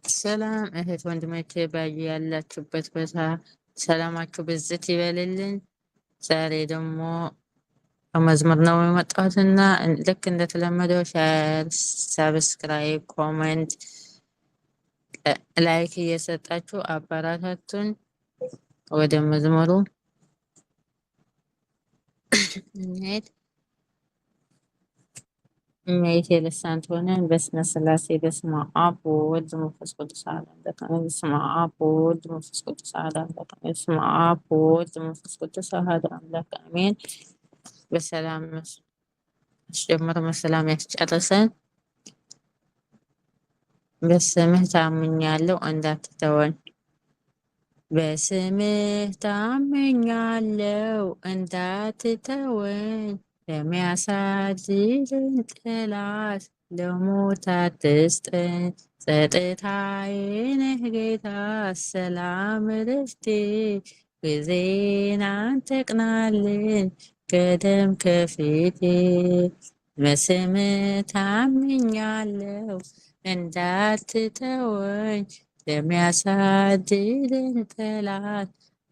ሰላም እህት ወንድሞቼ ያላችሁበት ቦታ ሰላማችሁ ብዝት ይበልልን። ዛሬ ደግሞ በመዝሙር ነው የመጣሁትና ልክ እንደተለመደው ሼር፣ ሰብስክራይብ፣ ኮሜንት፣ ላይክ እየሰጣችሁ አበረታቱን። ወደ መዝሙሩ እንሂድ። እመቤቴ ልሳን ትሆነን። በስመ ሥላሴ በስመ አብ ወወልድ ወመንፈስ ቅዱስ አሐዱ አምላክ አሜን። በስመ አብ ወወልድ ወመንፈስ ቅዱስ አሐዱ አምላክ አሜን። በስመ አብ ወወልድ ወመንፈስ ቅዱስ አሐዱ አምላክ አሜን። በሰላም አስጀምሮ በሰላም ያስጨርሰን። በስምህ ታምኛለሁ እንዳትተወን፣ በስምህ ታምኛለሁ እንዳትተወን፣ ለሚያሳድደን ጠላት ለሞት አትስጠን። ጸጥታዬ ነህ ጌታ ሰላም እረፍቴ፣ ጊዜን አንተ ቅናልን ቀደም ከፊቴ። በስምህ ታምኛለሁ እንዳትተወኝ፣ ለሚያሳድደን ጠላት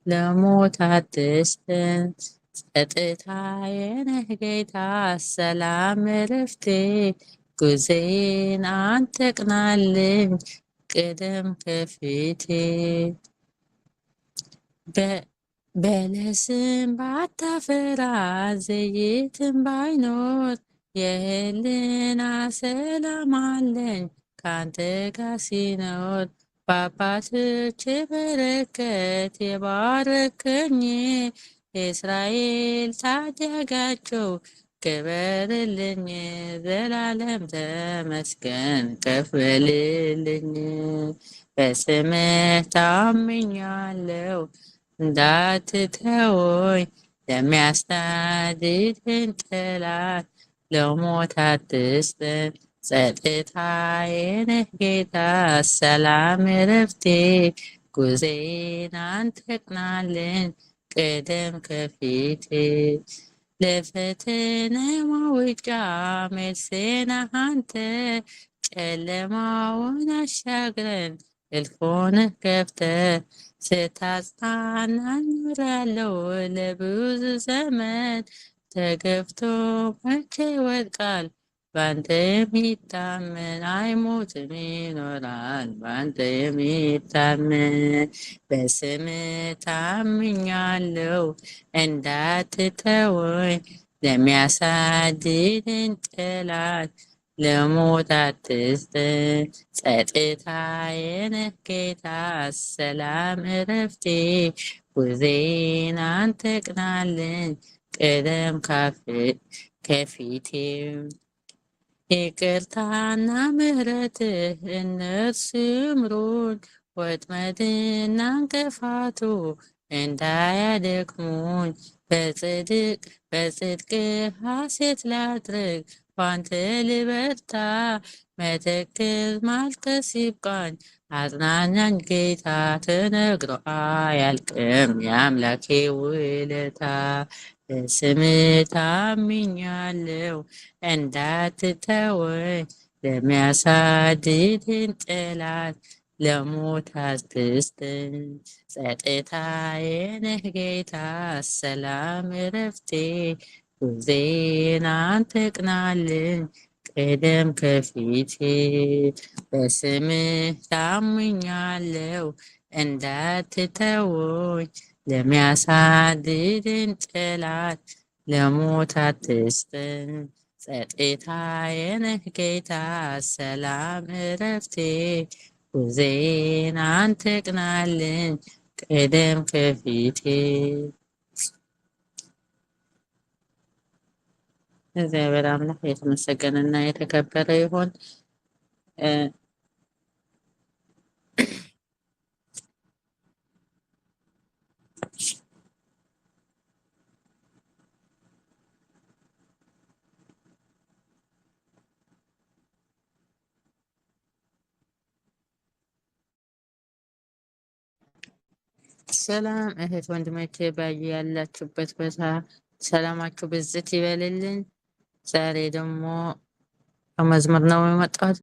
ለሞት አትስጠን። ጸጥታዬ ነህ ጌታ ሰላም እረፍቴ፣ ጉዜን አንተ ቅናልኝ ቅደም ከፊቴ። በለስም ባታፈራ ዘይትም ባይኖር፣ የህልና ሰላም አለኝ ካንተ ጋር ሲኖር። በአባቶች በረከት የባረከኝ የእስራኤል ታደጋቸው ክበርልኝ። ዘላለም ተመስገን ከፍ በልልኝ። በስምህ ታምኛለሁ እንዳትተወኝ፣ ለሚያሳድደን ጠላት ለሞት አትስጠን። ጸጥታዬ ነህ ጌታ ሰላም እረፍቴ፣ ጉዜን አንተ ቅናልን ቅደም ከፊቴ። ለፈተና ማውጫ መልሴ ነህ አንተ፣ ጨለማውን አሻግረን እልፉን ከፍተህ ስታጽናናኝ ኖሬያለሁ ለብዙ ዘመን። ተገፍቶ መቼ ይወድቃል በአንተ የሚታመን፣ አይሞትም ይኖራል በአንተ የሚታመን። በስምህ ታምኛለሁ እንዳትተወኝ፣ ለሚያሳድደን ጠላት ለሞት አትስጠን። ጸጥታዬ ነህ ጌታ ሰላም እረፍቴ፣ ጉዜን አንተ ቅናልን ቅደም ከፊቴ። ይቅርታና ምሕረትህ እነርሱ ይምሩን፣ ወጥመድና እንቅፋቱ እንዳያደክሙኝ። በጽድቅ ሐሴት ላድርግ ባንተ ልበርታ፣ መተክዝ ማልቀስ ይብቃኝ አጽናናኝ ጌታ። ተነግሮ አያልቅም የአምላኬ ውለታ። በስምህ ታምኛለሁ እንዳትተወኝ፣ ለሚያሳድደን ጠላት ለሞት አትስጠን። ጸጥታዬ ነህ ጌታ ሰላም እረፍቴ፣ ጉዜን አንተ ቅናልን ቅደም ከፊቴ። በስምህ ታምኛለሁ እንዳትተወኝ፣ ለሚያሳድደን ጠላት ለሞት አትስጠን። ጸጥታዬ ነህ ጌታ ሰላም እረፍቴ፣ ጉዜን አንተ ቅናልን ቅደም ከፊቴ። እግዚአብሔር አምላክ የተመሰገነና የተከበረ ይሁን። ሰላም እህት ወንድሞቼ ያላችሁበት ቦታ ሰላማችሁ ብዝት ይበልልን። ዛሬ ደግሞ በመዝሙር ነው የመጣሁት።